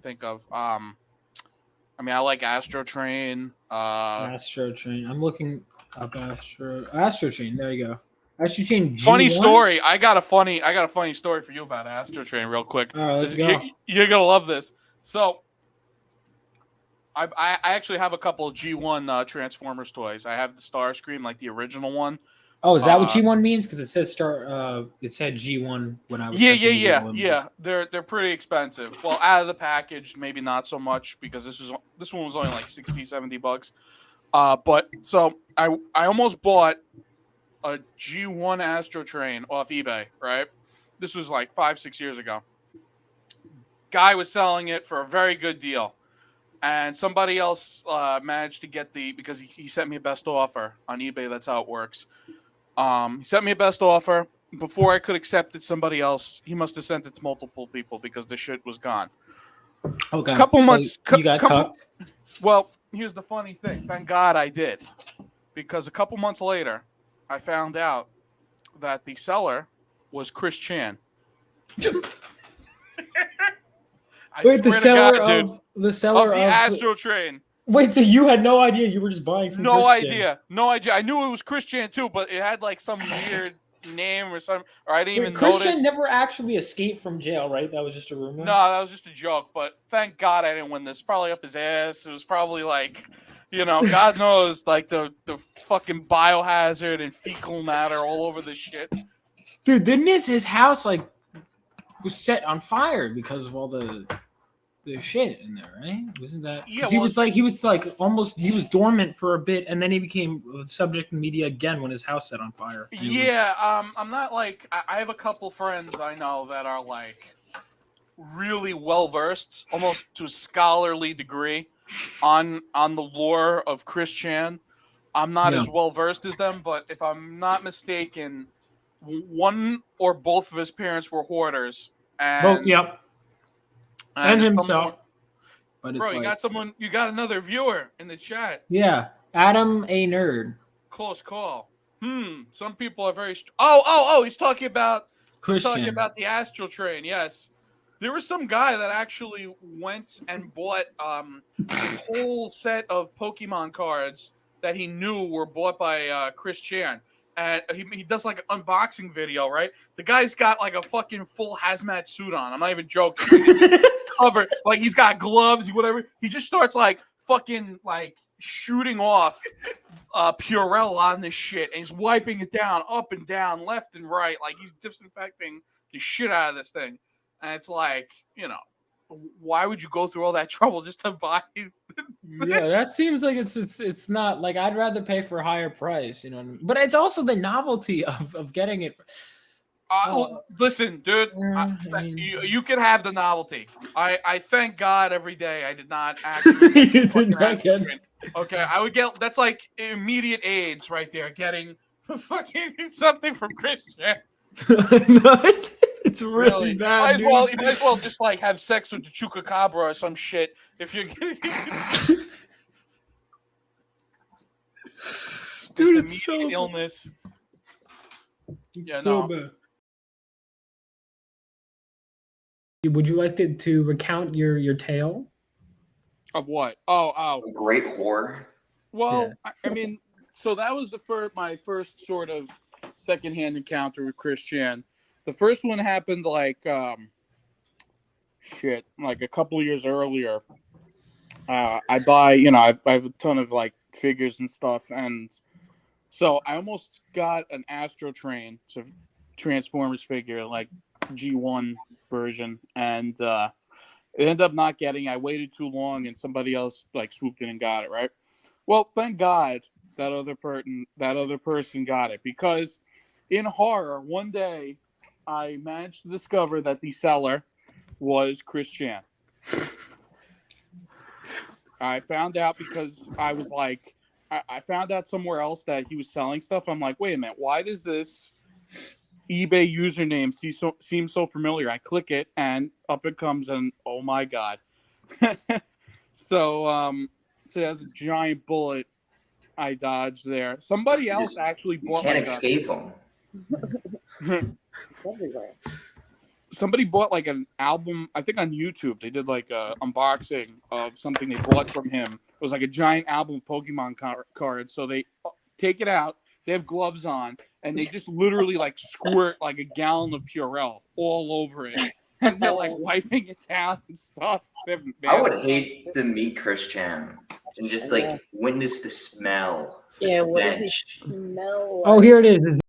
think of. I mean, I like Astro Train. Astro Train. I'm looking up Astro Train. There you go. Astro Train G1? Funny story. I got a funny story for you about Astro Train, real quick. All right, let's go. You're gonna love this. So, I actually have a couple of G1 Transformers toys. I have the Starscream, like the original one. Oh, is that what G1 means? Because it says it said G1 when I was. Yeah. They're pretty expensive. Well, out of the package, maybe not so much because this one was only like $60-$70. But so I almost bought a G1 Astro Train off eBay. Right, this was like 5-6 years ago. Guy was selling it for a very good deal, and somebody else managed to get because he sent me a best offer on eBay. That's how it works. He sent me a best offer. Before I could accept it, somebody else, he must have sent it to multiple people because the shit was gone. Okay. Couple months. You got cut? Well, here's the funny thing. Thank God I did. Because a couple months later, I found out that the seller was Chris Chan. Wait, the seller of the Astro Train. Wait, so you had no idea you were just buying from No Chris idea. Chan. No idea. I knew it was Chris Chan too, but it had like some weird name or something, or I didn't even Chris notice. Chan never actually escaped from jail, right? That was just a rumor? No, that was just a joke, but thank God I didn't win this. Probably up his ass. It was probably like, God knows, like the fucking biohazard and fecal matter all over this shit. Dude, didn't his house like was set on fire because of all the shit in there, right? Wasn't that? Yeah, he was dormant for a bit, and then he became subject to media again when his house set on fire. Yeah, I'm not like I have a couple friends I know that are like really well versed, almost to a scholarly degree, on the lore of Chris Chan. I'm not as well versed as them, but if I'm not mistaken, one or both of his parents were hoarders. And and himself. But it's you got another viewer in the chat. Yeah, Adam A. Nerd. Close call. Some people are very he's talking about the Astral Train. Yes. There was some guy that actually went and bought this whole set of Pokemon cards that he knew were bought by Chris Chan. And he does like an unboxing video, right? The guy's got like a fucking full hazmat suit on. I'm not even joking. Covered, like he's got gloves, whatever. He just starts like fucking like shooting off Purell on this shit, and he's wiping it down, up and down, left and right, like he's disinfecting the shit out of this thing. And it's like, why would you go through all that trouble just to buy? Yeah, that seems like it's not like I'd rather pay for a higher price, you know what I mean? But it's also the novelty of getting it. Listen, dude, you can have the novelty. I thank God every day I did not actually Okay, I would get that's like immediate AIDS right there, getting fucking something from Christian. It's really bad. You might as well just like have sex with the chupacabra or some shit if you're dude, it's so illness. Bad. Would you like to recount your tale? Of what? Oh. Great whore. Well, yeah. I mean, so that was my first sort of secondhand encounter with Chris Chan. The first one happened like a couple of years earlier. I buy, I have a ton of like figures and stuff, and so I almost got an Astro Train, so Transformers figure, like G1 version, and it ended up not getting. I waited too long, and somebody else like swooped in and got it. Right. Well, thank God that other person got it, because in horror, one day I managed to discover that the seller was Chris Chan. I found out because I was like, I found out somewhere else that he was selling stuff. I'm like, wait a minute, why does this eBay username seem so familiar? I click it, and up it comes, and oh my God. So it has a giant bullet I dodged there. Somebody else actually bought my gun. Can't escape them. somebody bought like an album. I think on YouTube they did like a unboxing of something they bought from him. It was like a giant album of Pokemon cards. So they take it out. They have gloves on, and they just literally like squirt like a gallon of Purell all over it, and they're like wiping it down and stuff. I would hate to meet Chris Chan and just like witness the smell. The Yeah, what does stench. it smell like? Oh, here it is.